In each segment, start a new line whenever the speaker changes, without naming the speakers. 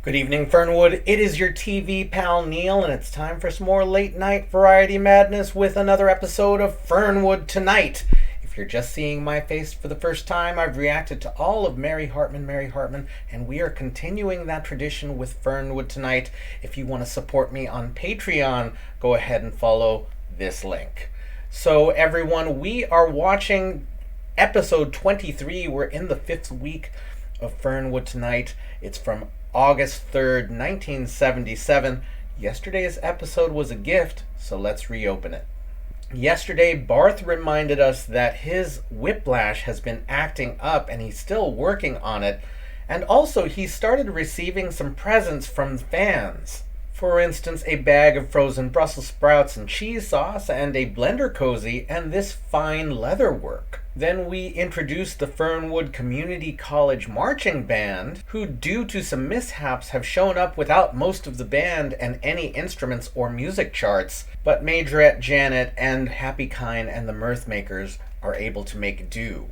Good evening, Fernwood. It is your TV pal Neil, and it's time for some more late night variety madness with another episode of Fernwood Tonight. If you're just seeing my face for the first time, I've reacted to all of Mary Hartman, and we are continuing that tradition with Fernwood Tonight. If you want to support me on Patreon, go ahead and follow this link. So everyone, we are watching episode 23. We're in the 5th week of Fernwood Tonight. It's from August 3rd, 1977. Yesterday's episode was a gift, so let's reopen it. Yesterday, Barth reminded us that his whiplash has been acting up and he's still working on it. And also, he started receiving some presents from fans. For instance, a bag of frozen Brussels sprouts and cheese sauce, and a blender cozy, and this fine leather work. Then we introduced the Fernwood Community College Marching Band, who due to some mishaps have shown up without most of the band and any instruments or music charts, but Majorette Janet and Happy Kine and the Mirthmakers are able to make do.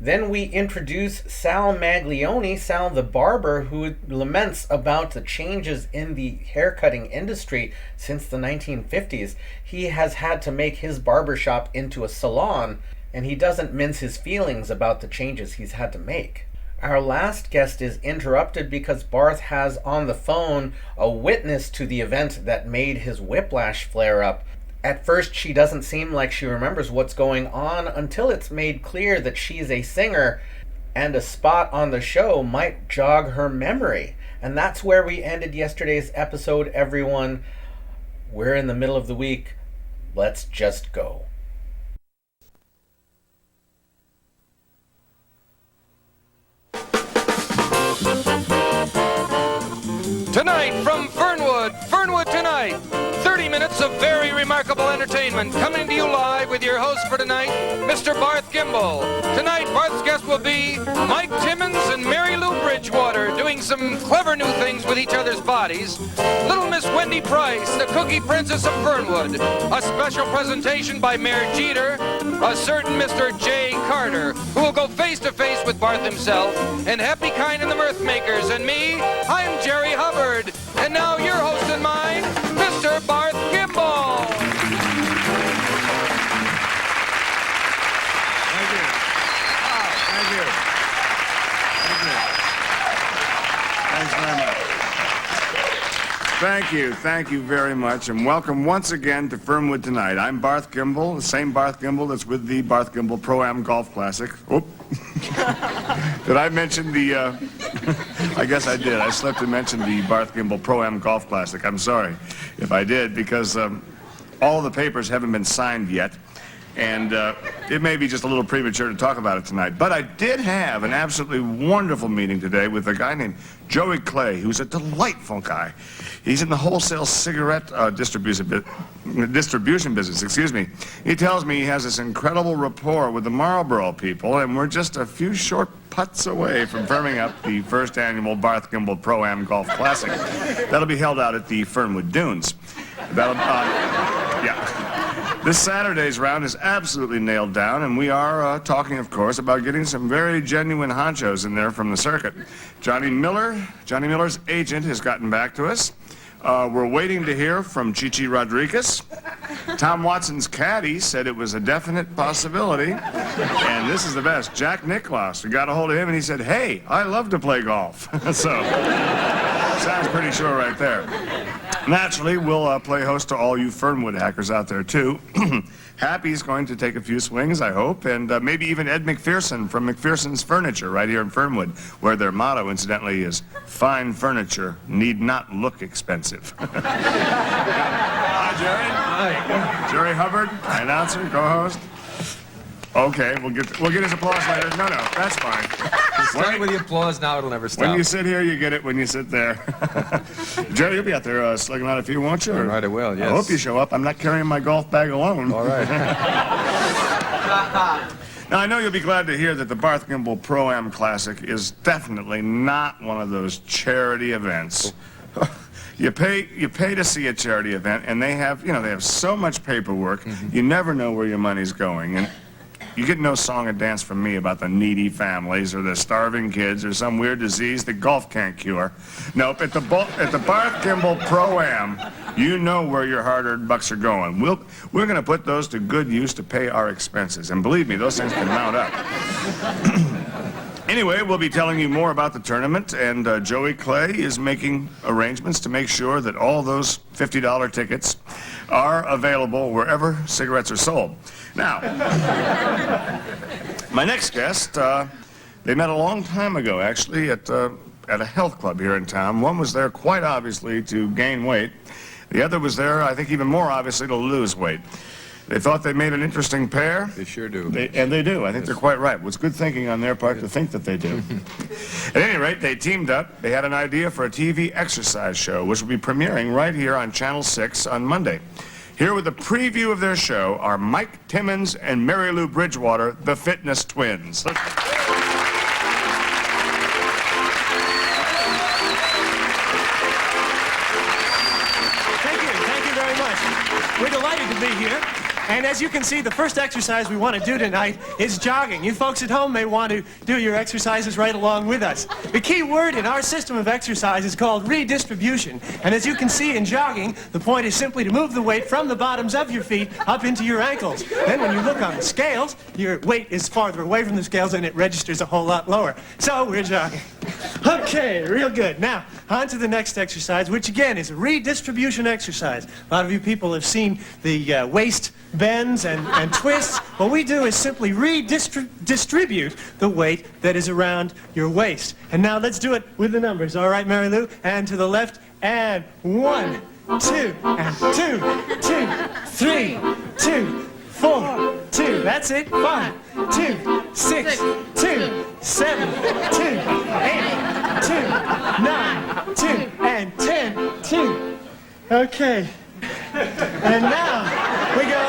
Then we introduce Sal Maglione, Sal the barber, who laments about the changes in the haircutting industry since the 1950s. He has had to make his barbershop into a salon, and he doesn't mince his feelings about the changes he's had to make. Our last guest is interrupted because Barth has on the phone a witness to the event that made his whiplash flare up. At first, she doesn't seem like she remembers what's going on until it's made clear that she's a singer, and a spot on the show might jog her memory. And that's where we ended yesterday's episode, everyone. We're in the middle of the week. Let's just go.
Tonight from Fernwood, Fernwood Tonight. 30 minutes of very remarkable entertainment coming to you live with your host for tonight, Mr. Barth Gimbel. Tonight, Barth's guest will be Mike Timmons and Mary Lou Bridgewater doing some clever new things with each other's bodies. Little Miss Wendy Price, the Cookie Princess of Fernwood. A special presentation by Mayor Jeter, a certain Mr. J. Carter, who will go face-to-face with Barth himself, and Happy Kine and the Mirthmakers. And me, I'm Jerry Hubbard. And now your host and mine, Mr. Barth Gimbel.
Thank you. Thank you. Thanks very much. Thank you very much, and welcome once again to Fernwood Tonight. I'm Barth Gimbel, the same Barth Gimbel that's with the Barth Gimbel Pro-Am Golf Classic. Oop. Did I mention the, I guess I did. I slipped and mentioned the Barth Gimbel Pro-Am Golf Classic. I'm sorry if I did, because all the papers haven't been signed yet, and it may be just a little premature to talk about it tonight. But I did have an absolutely wonderful meeting today with a guy named Joey Clay, who's a delightful guy. He's in the wholesale cigarette distribution business, excuse me. He tells me he has this incredible rapport with the Marlboro people, and we're just a few short putts away from firming up the first annual Barth Gimbel Pro-Am Golf Classic. That'll be held out at the Fernwood Dunes. This Saturday's round is absolutely nailed down, and we are talking, of course, about getting some very genuine honchos in there from the circuit. Johnny Miller's agent has gotten back to us. We're waiting to hear from Chichi Rodriguez. Tom Watson's caddy said it was a definite possibility. And this is the best. Jack Nicklaus, we got a hold of him, and he said, hey, I love to play golf. So, sounds pretty sure right there. Naturally, we'll play host to all you Fernwood hackers out there, too. Happy's going to take a few swings, I hope, and maybe even Ed McPherson from McPherson's Furniture right here in Fernwood, where their motto, incidentally, is fine furniture need not look expensive. Hi, Jerry. Hi. Jerry Hubbard, my announcer, co-host. Okay, we'll get his applause later. No, that's fine.
Starting with the applause now, it'll never stop.
When you sit here, you get it when you sit there. Jerry, you'll be out there slugging out a few, won't you?
All right, I will, yes.
I hope you show up. I'm not carrying my golf bag alone.
All right.
Now, I know you'll be glad to hear that the Barth Gimbel Pro-Am Classic is definitely not one of those charity events. You pay to see a charity event, and they have so much paperwork, you never know where your money's going. And you get no song and dance from me about the needy families or the starving kids or some weird disease that golf can't cure. Nope, at the Barth Kimball Pro-Am, you know where your hard-earned bucks are going. We're going to put those to good use to pay our expenses. And believe me, those things can mount up. Anyway, we'll be telling you more about the tournament, and Joey Clay is making arrangements to make sure that all those $50 tickets are available wherever cigarettes are sold. Now, my next guest, they met a long time ago, actually, at a health club here in town. One was there quite obviously to gain weight. The other was there, I think, even more obviously to lose weight. They thought they made an interesting pair.
They sure do.
And they do. I think they're quite right. It was good thinking on their part to think that they do. At any rate, they teamed up. They had an idea for a TV exercise show, which will be premiering right here on Channel 6 on Monday. Here with a preview of their show are Mike Timmons and Mary Lou Bridgewater, the Fitness Twins.
Thank you very much. We're delighted to be here. And as you can see, the first exercise we want to do tonight is jogging. You folks at home may want to do your exercises right along with us. The key word in our system of exercise is called redistribution. And as you can see in jogging, the point is simply to move the weight from the bottoms of your feet up into your ankles. Then when you look on the scales, your weight is farther away from the scales and it registers a whole lot lower. So we're jogging. Okay, real good. Now, on to the next exercise, which again is a redistribution exercise. A lot of you people have seen the waist bends and twists. What we do is simply redistribute the weight that is around your waist. And now let's do it with the numbers. All right, Mary Lou? And to the left, and 1, 2, and 2, 2, 3, 2, 4, 2. That's it. 5, 2, 6, 2, 7, 2, 8, 2, 9, 2, and 10, 2. Okay. And now we go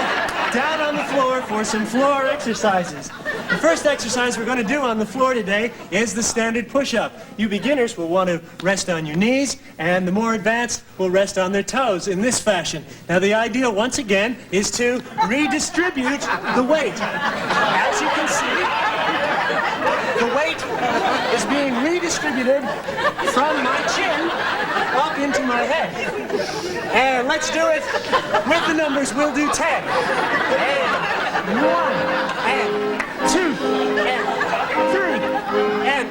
down on the floor for some floor exercises. The first exercise we're going to do on the floor today is the standard push-up. You beginners will want to rest on your knees, and the more advanced will rest on their toes in this fashion. Now the idea, once again, is to redistribute the weight. As you can see, the weight is being redistributed from my chin up into my head. And let's do it with the numbers. We'll do 10. And 1, and 2, and 3, and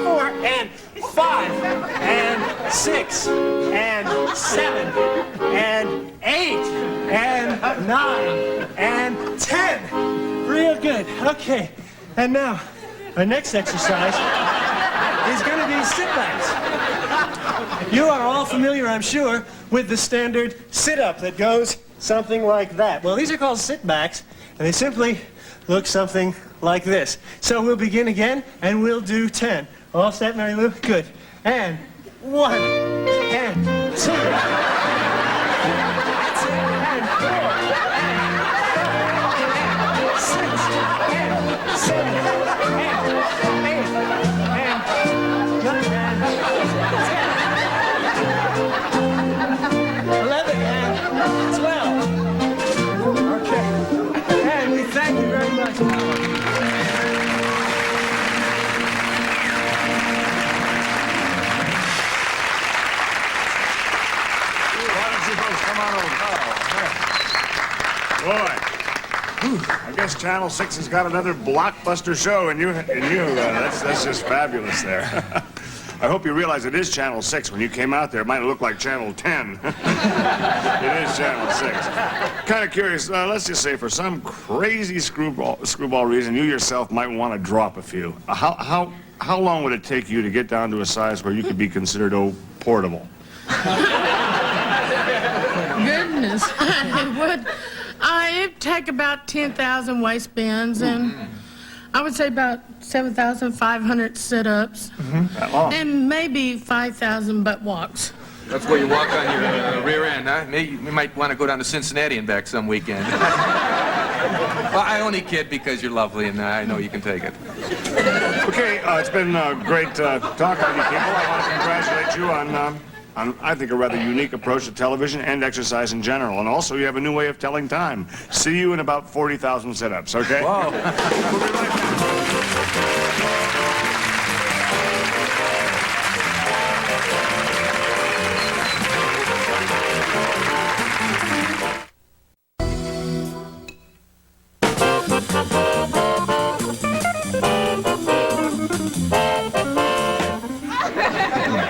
4, and 5, and 6, and 7, and 8, and 9, and 10. Real good. Okay. And now, our next exercise is going to be sit-backs. You are all familiar, I'm sure, with the standard sit-up that goes something like that. Well, these are called sit-backs, and they simply look something like this. So we'll begin again, and we'll do 10. All set, Mary Lou? Good. And 1, and 2. That's it. And 4, and 6, and 7, and 8, and 9, and 10. 11 and 12. Okay. And we thank you very much.
Why don't you folks come on over? Boy, I guess Channel 6 has got another blockbuster show, and that's just fabulous there. I hope you realize it is Channel 6. When you came out there, it might have looked like Channel 10. It is Channel 6. Kind of curious, let's just say for some crazy screwball reason, you yourself might want to drop a few. How long would it take you to get down to a size where you could be considered, portable?
Goodness, it would. It'd take about 10,000 waist bends and I would say about 7,500 sit-ups and maybe 5,000 butt walks.
That's where you walk on your rear end, huh? Maybe you might want to go down to Cincinnati and back some weekend. Well, I only kid because you're lovely and I know you can take it.
Okay, it's been great talking to you people. I want to congratulate you on I think, a rather unique approach to television and exercise in general. And also, you have a new way of telling time. See you in about 40,000 sit-ups, okay?
Whoa.
We'll be right back.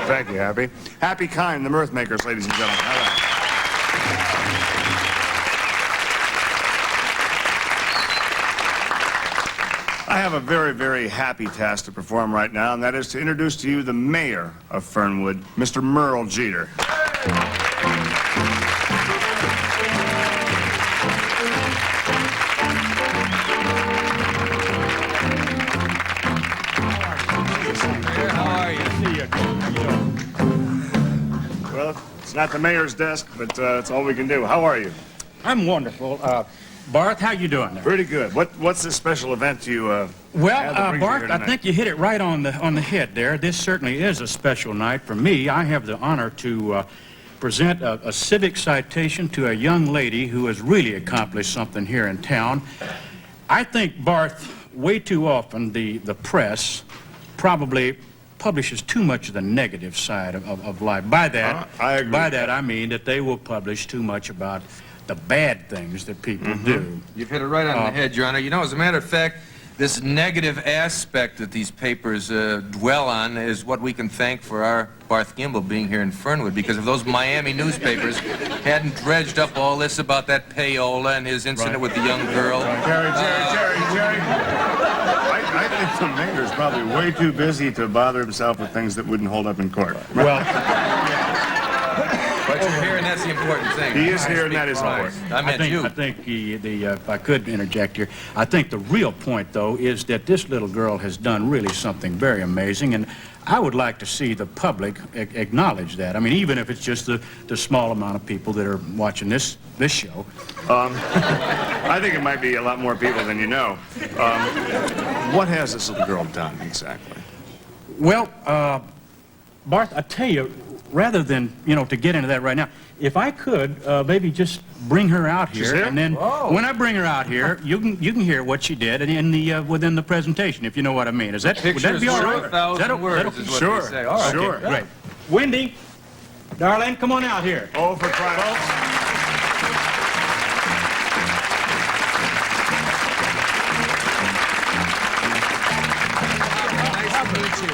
Thank you, Happy. Happy Kind, the Mirth Makers, ladies and gentlemen. All right. I have a very, very happy task to perform right now, and that is to introduce to you the mayor of Fernwood, Mr. Merle Jeter. Well, it's not the mayor's desk, but it's all we can do. How are you?
I'm wonderful. Barth, how you doing there?
Pretty good. What's this special event you have that
Well,
brings you
Barth,
here
I
tonight?
think you hit it right on the head there. This certainly is a special night for me. I have the honor to present a civic citation to a young lady who has really accomplished something here in town. I think, Barth, way too often the press probably publishes too much of the negative side of life. By that,
I agree.
By that I mean that they will publish too much about the bad things that people do.
You've hit it right on the head, Your Honor. You know, as a matter of fact, this negative aspect that these papers dwell on is what we can thank for our Barth Gimbel being here in Fernwood, because if those Miami newspapers hadn't dredged up all this about that payola and his incident with the young girl.
Jerry. I think the mayor's probably way too busy to bother himself with things that wouldn't hold up in court.
Well,
But you're here, and that's the important thing.
He is here, and that is important.
I meant you.
I think if I could interject here, I think the real point, though, is that this little girl has done really something very amazing, and I would like to see the public acknowledge that. I mean, even if it's just the small amount of people that are watching this show.
I think it might be a lot more people than you know. What has this little girl done exactly?
Well, Barth, I tell you, rather than, to get into that right now, if I could maybe just bring her out here,
She's here?
and then when I bring her out here, you can hear what she did within the presentation, if you know what I mean. Would that be all right?
Words is what
Sure,
they say. All right.
sure.
Great. Wendy, darling, come on out here.
Oh, for crying out loud.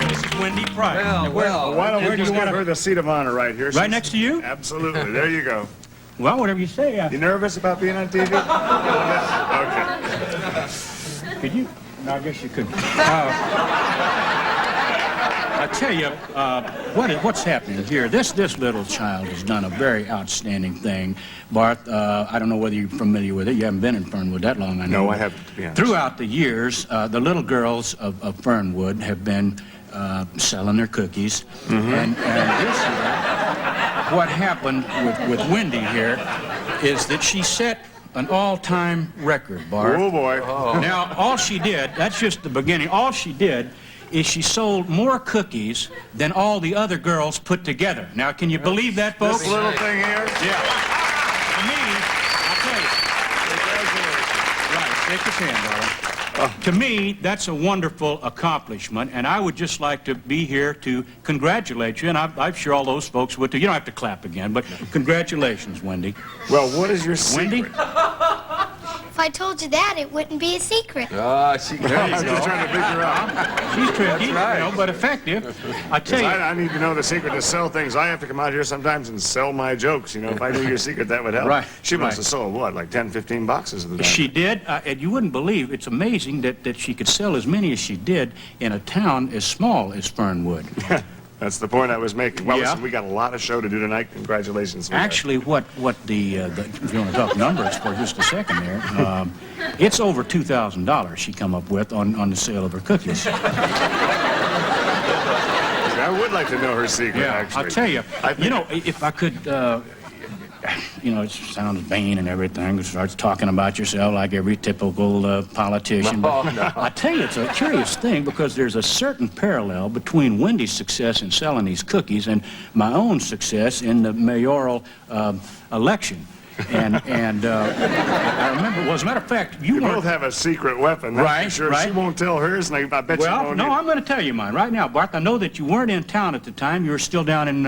This is Wendy Price.
Well,
Why don't we
Where do
just
you
give
wanna-
her the seat of honor right here?
Right next to you?
Absolutely. There you go.
Well, whatever you say.
You nervous about being on TV? Okay.
Could you? No, I guess you couldn't. I tell you, what's happening here? This little child has done a very outstanding thing. Barth, I don't know whether you're familiar with it. You haven't been in Fernwood that long, I know.
No, I haven't, to be honest.
Throughout the years, the little girls of Fernwood have been selling their cookies. And this year, what happened with Wendy here is that she set an all-time record, Barth.
Oh, boy.
Now, all she did, that's just the beginning, all she did is she sold more cookies than all the other girls put together. Now, can you believe that, folks?
This little thing here?
Yeah. To me, I'll tell you. Right, shake his hand, darling. To me, that's a wonderful accomplishment, and I would just like to be here to congratulate you, and I'm sure all those folks would too. You don't have to clap again, but congratulations, Wendy.
Well, what is your secret?
Wendy?
If I told you that, it wouldn't be a secret.
Ah, she
There you
I'm just
go.
trying to figure out.
She's tricky,
right.
but effective. I tell you.
I need to know the secret to sell things. I have to come out here sometimes and sell my jokes. If I knew your secret, that would help.
Right,
She must
right.
have sold, what, like 10, 15 boxes of the
She did, and you wouldn't believe, it's amazing that she could sell as many as she did in a town as small as Fernwood.
That's the point I was making. Well,
Yeah.
listen, we got a lot of show to do tonight. Congratulations. sweetheart.
Actually, what the if you want to talk numbers for just a second there, it's over $2,000 she come up with on the sale of her cookies.
I would like to know her secret, actually.
I'll tell you.
I think-
If I could you know, it sounds vain and everything. It starts talking about yourself like every typical politician.
No,
But
no.
I tell you, it's a curious thing because there's a certain parallel between Wendy's success in selling these cookies and my own success in the mayoral election. And I remember, well, as a matter of fact,
You
weren't...
both have a secret weapon, that's
Right,
for sure.
right.
She won't tell hers, and I bet you
Well,
won't.
no,
either.
I'm going to tell you mine right now, Barth. I know that you weren't in town at the time. You were still down in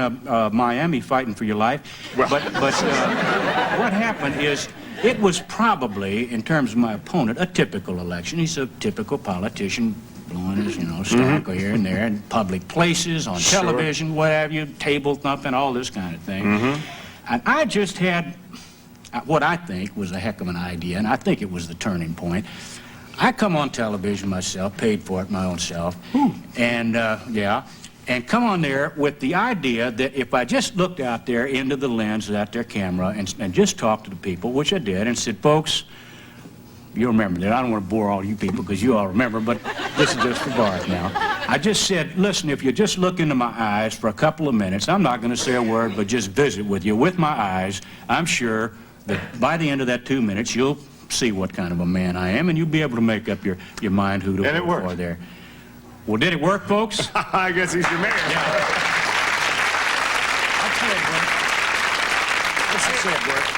Miami fighting for your life.
Well.
But what happened is it was probably, in terms of my opponent, a typical election. He's a typical politician, blowing his, stack here and there in public places, on
Sure.
television, what have you, table thumping, all this kind of thing. And I just had what I think was a heck of an idea, and I think it was the turning point. I come on television myself, paid for it my own self, and and come on there with the idea that if I just looked out there into the lens at their camera and just talked to the people, which I did, and said, folks, you remember that. I don't want to bore all you people because you all remember, but this is just for Barth now. I just said, listen, if you just look into my eyes for a couple of minutes, I'm not going to say a word, but just visit with you with my eyes, I'm sure that by the end of that 2 minutes, you'll see what kind of a man I am, and you'll be able to make up your mind who to
And it
vote
worked.
for there. Well, did it work, folks?
I guess he's your mayor.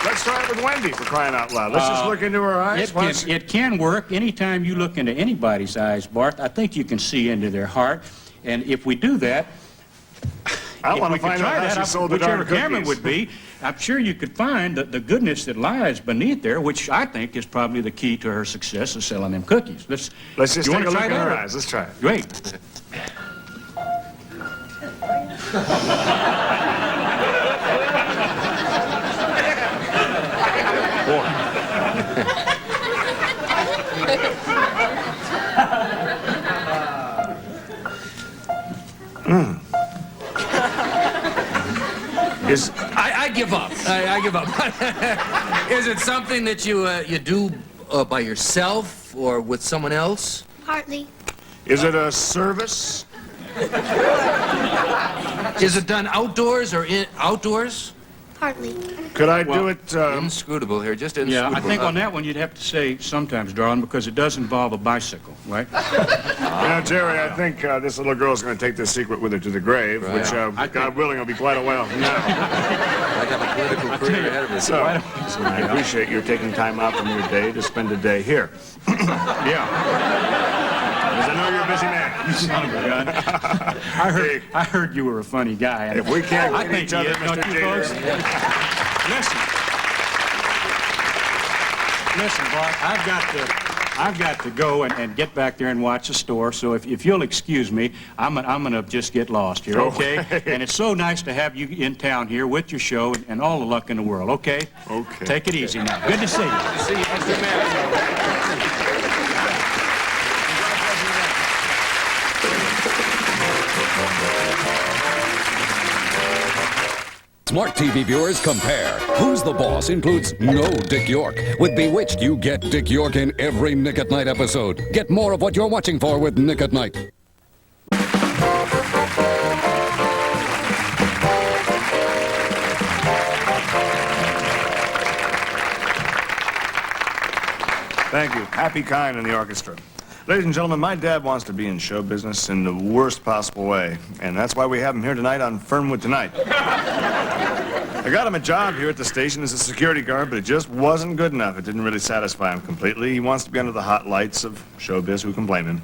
Let's try it with Wendy, for crying out loud. Let's just look into her eyes.
It can work anytime you look into anybody's eyes, Barth. I think you can see into their heart, and if we do that,
I
if
want
we
to
could
find
try
out how
that,
she sold the darn
whichever camera
cookies.
would be, I'm sure you could find the goodness that lies beneath there, which I think is probably the key to her success of selling them cookies.
Let's just
you
take
wanna
a look
try
in
that,
her
or-
eyes. Let's try it.
Great.
I give up. I give up. Is it something that you do by yourself or with someone else?
Partly.
Is it a service?
Is it done outdoors or outdoors?
Partly.
Could I do it?
Inscrutable here, just inscrutable.
Yeah, I think on that one you'd have to say sometimes, darling, because it does involve a bicycle, right?
Jerry, I think this little girl's going to take this secret with her to the grave,
Right.
which, God willing, will be quite a while from now.
I got a political career ahead of me.
So, I appreciate your taking time out from your day to spend a day here.
Yeah.
Because I know you're a busy man.
You son of a gun. I heard you were a funny guy. and
If we can't
I
get
think
each other,
he is, don't
Mr.
you, folks?
Jeter.
Listen, Barth, I've got to go and get back there and watch the store. So if you'll excuse me, I'm gonna just get lost here, okay? And it's so nice to have you in town here with your show and all the luck in the world, okay?
Okay.
Take it easy now. Good to see you.
See you, Mr. Mayor.
Smart TV viewers compare. Who's the Boss includes no Dick York. With Bewitched, you get Dick York in every Nick at Night episode. Get more of what you're watching for with Nick at Night.
Thank you. Happy Kind in the orchestra. Ladies and gentlemen, my dad wants to be in show business in the worst possible way, and that's why we have him here tonight on Fernwood Tonight. I got him a job here at the station as a security guard, but it just wasn't good enough. It didn't really satisfy him completely. He wants to be under the hot lights of showbiz. Who can blame him?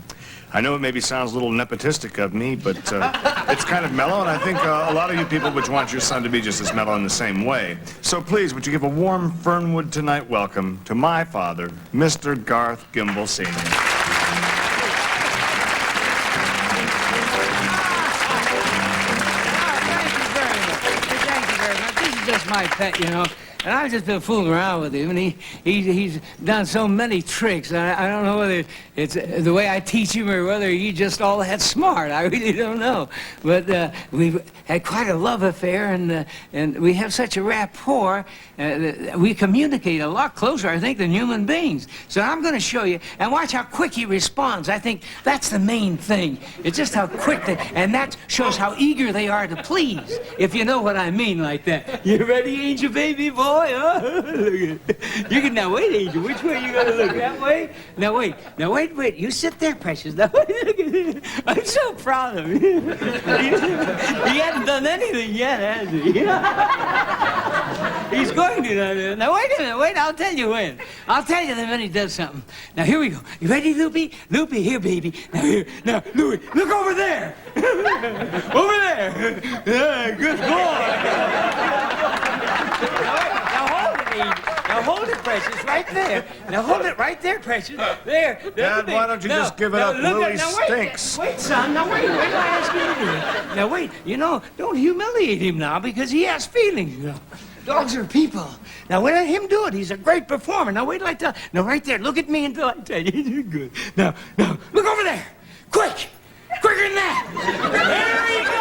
I know it maybe sounds a little nepotistic of me, but it's kind of mellow, and I think a lot of you people would want your son to be just as mellow in the same way. So please, would you give a warm Fernwood Tonight welcome to my father, Mr. Garth Gimble Sr.
Thank you very much. This is just my pet, you know. And I've just been fooling around with him, and he's done so many tricks. And I don't know whether it's the way I teach him or whether he's just all that smart. I really don't know. But we've had quite a love affair, and we have such a rapport. We communicate a lot closer, I think, than human beings. So I'm going to show you, and watch how quick he responds. I think that's the main thing. It's just how quick and that shows how eager they are to please, if you know what I mean like that. You ready, angel baby boy? boy. Oh, look at it. You can now wait, Angel. Which way you gonna look? That way? Now wait. Now wait. You sit there, precious. Now wait, look at it. I'm so proud of him. He hasn't done anything yet, has he? He's going to. Now wait a minute. Wait, I'll tell you when. I'll tell you the minute he does something. Now here we go. You ready, Loopy? Loopy, here, baby. Now here. Now, Louie, look over there. Over there. Yeah, good boy. Now hold it, Precious, right there. Now hold it right there, Precious. There.
Dad, why don't you just give it up? Louie stinks.
Wait, son. Now wait till I ask you to do it. Now wait. Don't humiliate him now because he has feelings. Dogs are people. Now let him do it. He's a great performer. Now wait till I tell. Now right there. Look at me until I tell you. You're good. Now look over there. Quick. Quicker than that. There he goes.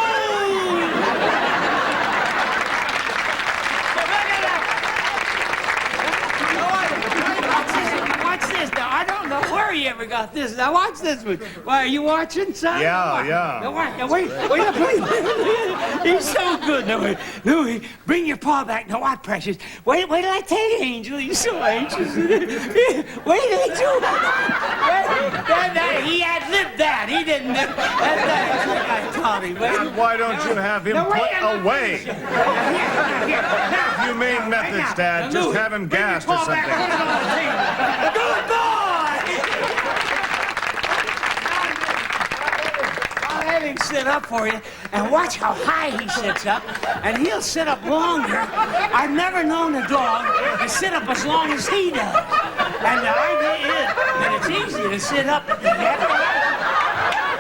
Watch this. Now, I don't know where he ever got this. Now, watch this one. Why, are you watching, son?
Yeah.
Now, wait, please. He's so good. Now, wait. Louie, bring your paw back. Now, what, Precious? Wait till I tell you, Angel. He's so anxious. Wait, Angel. He ad-libbed that. He didn't. That's what I taught him.
And why don't you have him put away? Humane methods, Dad. Just have him gassed or something.
Good boy! I'll have him sit up for you, and watch how high he sits up, and he'll sit up longer. I've never known a dog to sit up as long as he does. And the idea is that it's easy to sit up.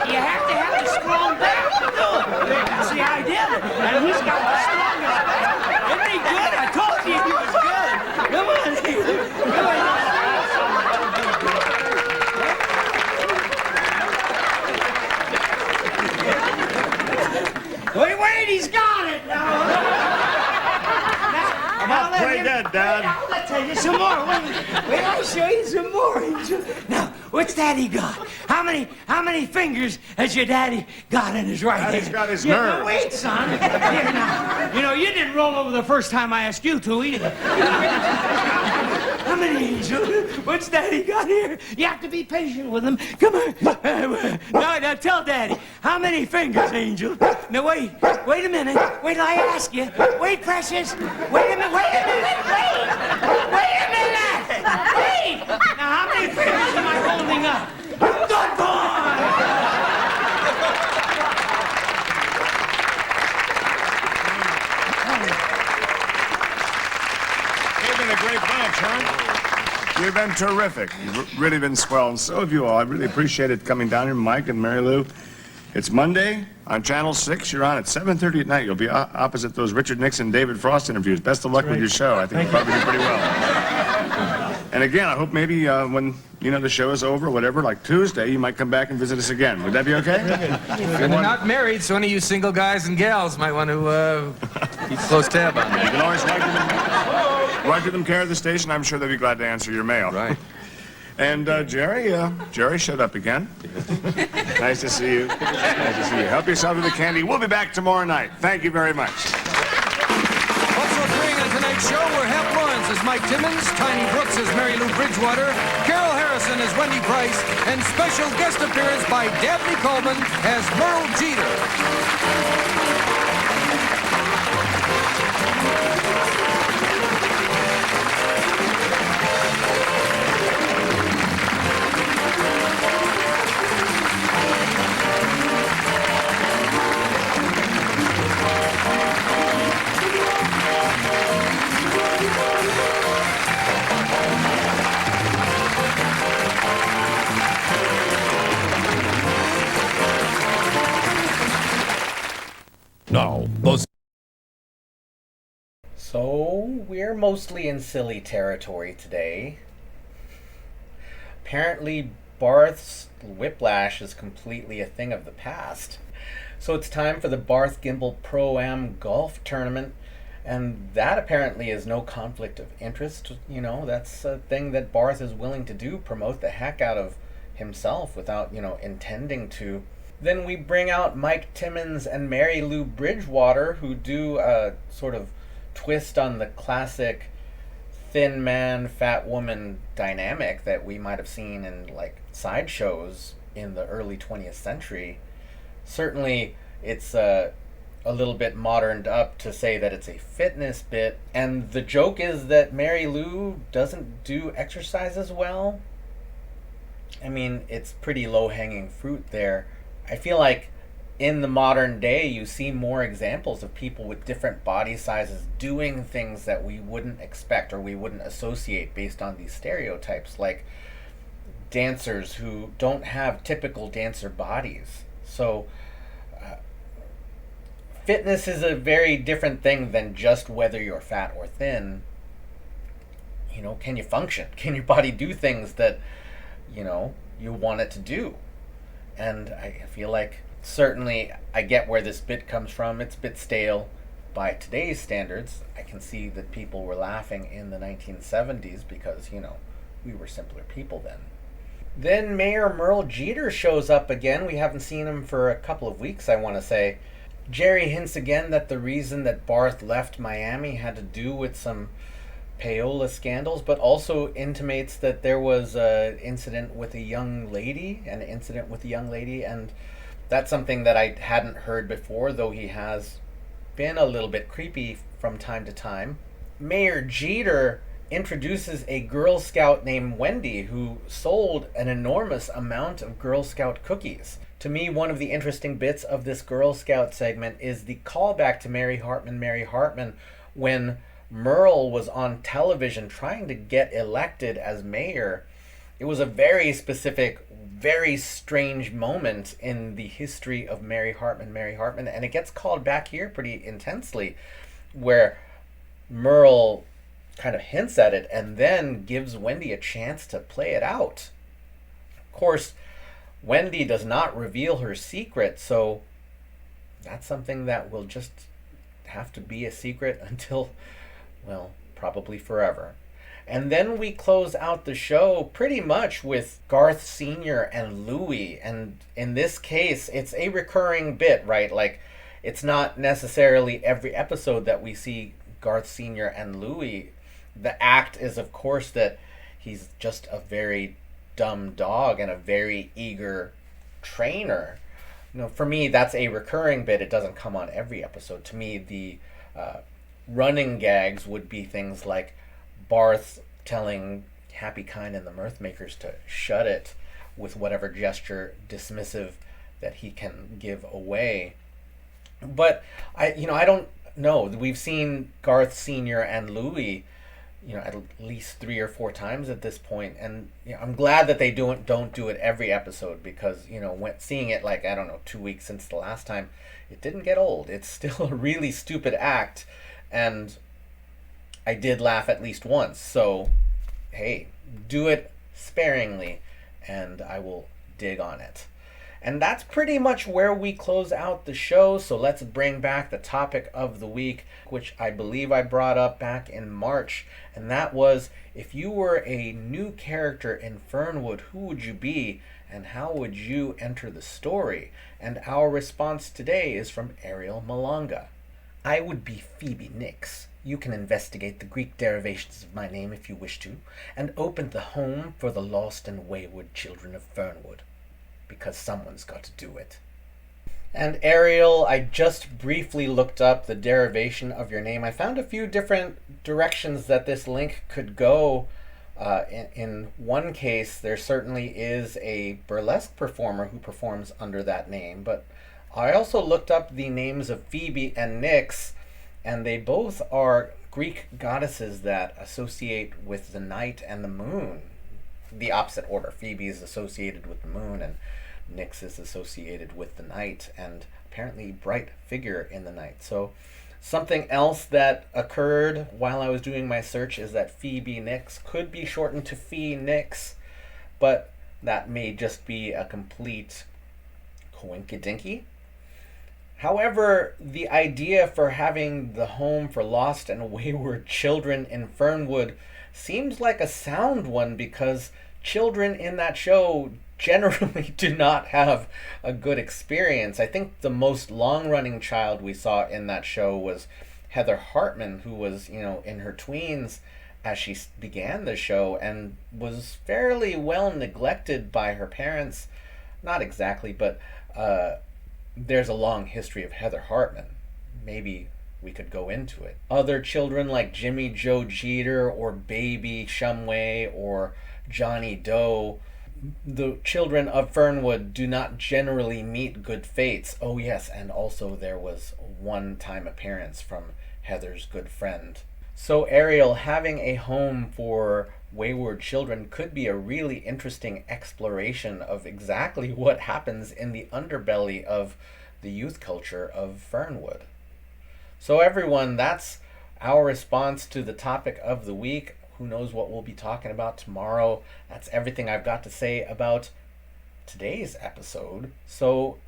You have to have a strong back to do it. That's the idea of it. And he's got the strongest back. Isn't he good? I told you he was good. Come on, come on. Wait, he's got it now. Now
Play dead, Dad.
I'll tell you some more. Wait, I'll show you some more. Now, what's Daddy got? How many fingers has your daddy got in his right hand?
Daddy's got his nerve.
Now, wait, son. Here, now, you didn't roll over the first time I asked you to either. How many, Angel? What's Daddy got here? You have to be patient with him. Come on. Now, tell Daddy. How many fingers, Angel? Now, wait a minute. Wait till I ask you. Wait, Precious. Wait a minute. Wait a minute. Wait. Now, how many fingers am I holding up? Good boy.
You've been a great bunch, huh? You've been terrific. You've really been swell, and so have you all. I really appreciated coming down here, Mike and Mary Lou. It's Monday on Channel 6. You're on at 7:30 at night. You'll be opposite those Richard Nixon, David Frost interviews. Best of luck with your show. I think you'll probably do pretty well. And again, I hope maybe when the show is over, whatever, like Tuesday, you might come back and visit us again. Would that be okay?
And they're not married, so any of you single guys and gals might want to keep close tab on
You
them.
can always write to them care of the station. I'm sure they'll be glad to answer your mail.
Right.
And Jerry showed up again. Nice to see you. Nice to see you. Help yourself to the candy. We'll be back tomorrow night. Thank you very much.
Also appearing on tonight's show were Hap Lawrence as Mike Timmons, Tiny Brooks as Mary Lou Bridgewater, Carol Harrison as Wendy Price, and special guest appearance by Dabney Coleman as Merle Jeter.
Now, the
So, we're mostly in silly territory today. Apparently, Barth's whiplash is completely a thing of the past. So it's time for the Barth Gimbel Pro-Am Golf Tournament, and that apparently is no conflict of interest. That's a thing that Barth is willing to do, promote the heck out of himself without, intending to. Then we bring out Mike Timmons and Mary Lou Bridgewater, who do a sort of twist on the classic thin man, fat woman dynamic that we might have seen in like sideshows in the early 20th century. Certainly, it's a little bit moderned up to say that it's a fitness bit. And the joke is that Mary Lou doesn't do exercises well. I mean, it's pretty low-hanging fruit there. I feel like in the modern day, you see more examples of people with different body sizes doing things that we wouldn't expect or we wouldn't associate based on these stereotypes, like dancers who don't have typical dancer bodies. So fitness is a very different thing than just whether you're fat or thin. You know, can you function? Can your body do things that, you know, you want it to do? And I feel like certainly I get where this bit comes from. It's a bit stale by today's standards. I can see that people were laughing in the 1970s because, you know, we were simpler people then. Then Mayor Merle Jeter shows up again. We haven't seen him for a couple of weeks, I want to say. Jerry hints again that the reason that Barth left Miami had to do with some payola scandals, but also intimates that there was an incident with a young lady, and that's something that I hadn't heard before, though he has been a little bit creepy from time to time. Mayor Jeter introduces a Girl Scout named Wendy who sold an enormous amount of Girl Scout cookies. To me, one of the interesting bits of this Girl Scout segment is the callback to Mary Hartman, when Merle was on television trying to get elected as mayor. It was a very specific, very strange moment in the history of Mary Hartman, and it gets called back here pretty intensely, where Merle kind of hints at it and then gives Wendy a chance to play it out. Of course, Wendy does not reveal her secret, so that's something that will just have to be a secret until, well, probably forever. And then we close out the show pretty much with Garth Sr. and Louie. And in this case, it's a recurring bit, right? Like, it's not necessarily every episode that we see Garth Sr. and Louie. The act is, of course, that he's just a very dumb dog and a very eager trainer. You know, for me, that's a recurring bit. It doesn't come on every episode. To me, the running gags would be things like Barth telling Happy Kind and the Mirthmakers to shut it with whatever gesture dismissive that he can give away. But I don't know. We've seen Garth Sr. and Louie, at least 3 or 4 times at this point, and I'm glad that they don't do it every episode, because seeing it 2 weeks since the last time, it didn't get old. It's still a really stupid act, and I did laugh at least once. So hey, do it sparingly and I will dig on it. And that's pretty much where we close out the show. So let's bring back the topic of the week, which I believe I brought up back in March. And that was, if you were a new character in Fernwood, who would you be and how would you enter the story? And our response today is from Ariel Malanga. I would be Phoebe Nix. You can investigate the Greek derivations of my name if you wish to, and open the home for the lost and wayward children of Fernwood. Because someone's got to do it. And Ariel, I just briefly looked up the derivation of your name. I found a few different directions that this link could go. In one case, there certainly is a burlesque performer who performs under that name. But I also looked up the names of Phoebe and Nix, and they both are Greek goddesses that associate with the night and the moon. The opposite order. Phoebe is associated with the moon, and Nix is associated with the night, and apparently bright figure in the night. So something else that occurred while I was doing my search is that Phoebe Nix could be shortened to Fee Nix, but that may just be a complete coinkydinky. However, the idea for having the home for lost and wayward children in Fernwood seems like a sound one, because children in that show generally do not have a good experience. I think the most long-running child we saw in that show was Heather Hartman, who was, in her tweens, as she began the show and was fairly well neglected by her parents. Not exactly, but there's a long history of Heather Hartman. Maybe we could go into it. Other children like Jimmy Joe Jeter or Baby Shumway or Johnny Doe, the children of Fernwood do not generally meet good fates. Oh yes, and also there was one-time appearance from Heather's good friend. So Ariel, having a home for wayward children could be a really interesting exploration of exactly what happens in the underbelly of the youth culture of Fernwood. So everyone, that's our response to the topic of the week. Who knows what we'll be talking about tomorrow? That's everything I've got to say about today's episode. So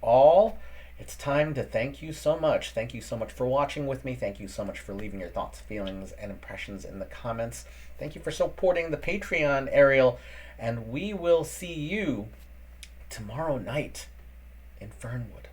it's time to thank you so much. Thank you so much for watching with me. Thank you so much for leaving your thoughts, feelings, and impressions in the comments. Thank you for supporting the Patreon, Ariel. And we will see you tomorrow night in Fernwood.